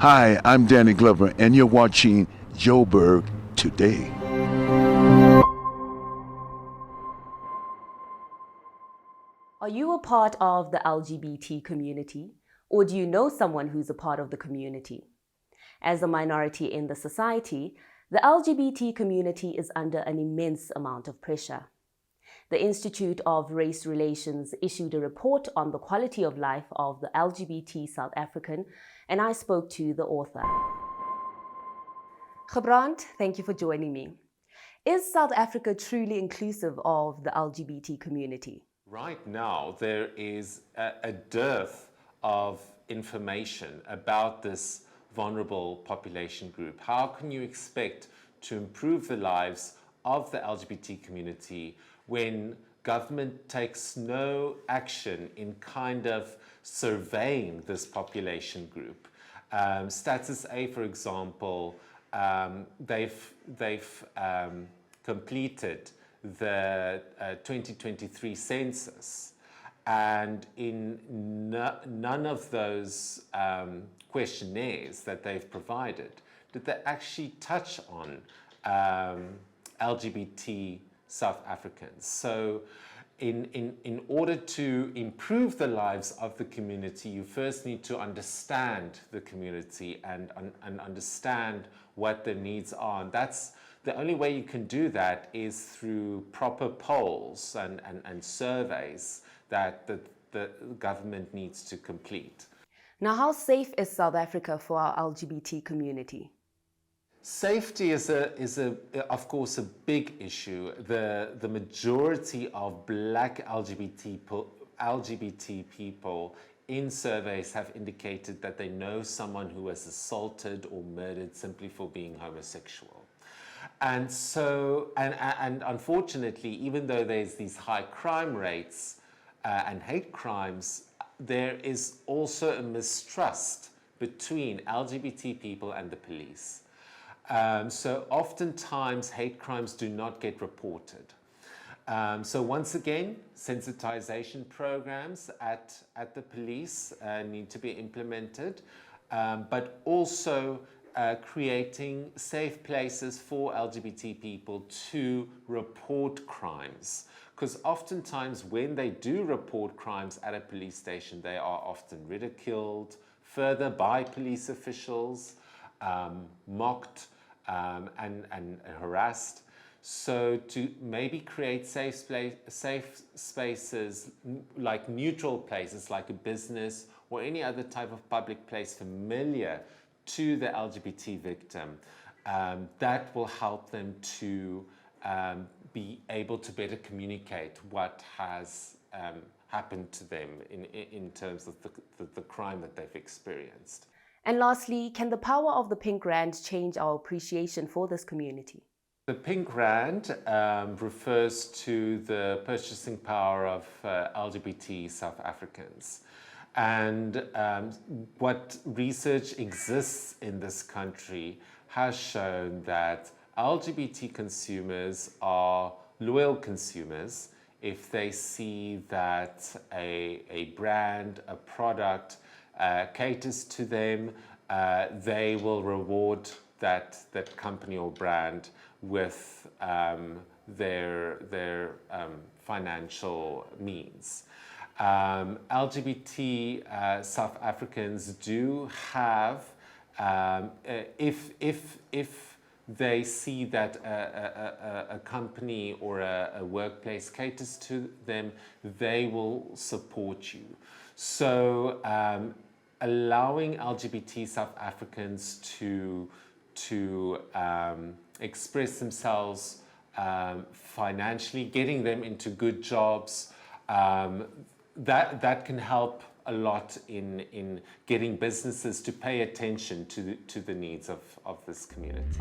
Hi, I'm Danny Glover, and you're watching Joburg Today. Are you a part of the LGBT community, or do you know someone who's a part of the community? As a minority in the society, the LGBT community is under an immense amount of pressure. The Institute of Race Relations issued a report on the quality of life of the LGBT South African, and I spoke to the author. Gebrand, thank you for joining me. Is South Africa truly inclusive of the LGBT community? Right now, there is a dearth of information about this vulnerable population group. How can you expect to improve the lives of the LGBT community when government takes no action in kind of surveying this population group? Status A, for example, they've completed the 2023 census, and in none of those questionnaires that they've provided did they actually touch on LGBT South Africans. So in order to improve the lives of the community, you first need to understand the community and understand what their needs are. And that's the only way you can do that is through proper polls and surveys that the government needs to complete. Now, how safe is South Africa for our LGBT community? Safety is of course a big issue. The majority of Black LGBT people in surveys have indicated that they know someone who was assaulted or murdered simply for being homosexual. And so, and unfortunately, even though there's these high crime rates and hate crimes, there is also a mistrust between LGBT people and the police. So oftentimes hate crimes do not get reported. So once again, sensitization programs at the police need to be implemented, but also creating safe places for LGBT people to report crimes. Because oftentimes when they do report crimes at a police station, they are often ridiculed further by police officials, mocked and harassed. So to maybe create safe spaces, like neutral places, like a business or any other type of public place familiar to the LGBT victim, that will help them to be able to better communicate what has happened to them in terms of the crime that they've experienced. And lastly, can the power of the Pink Rand change our appreciation for this community? The Pink Rand refers to the purchasing power of LGBT South Africans. And what research exists in this country has shown that LGBT consumers are loyal consumers if they see that a brand, a product caters to them. They will reward that company or brand with their financial means. LGBT South Africans do have, if they see that a company or a workplace caters to them, they will support you. So allowing LGBT South Africans to express themselves financially, getting them into good jobs, that can help a lot in getting businesses to pay attention to the needs of this community.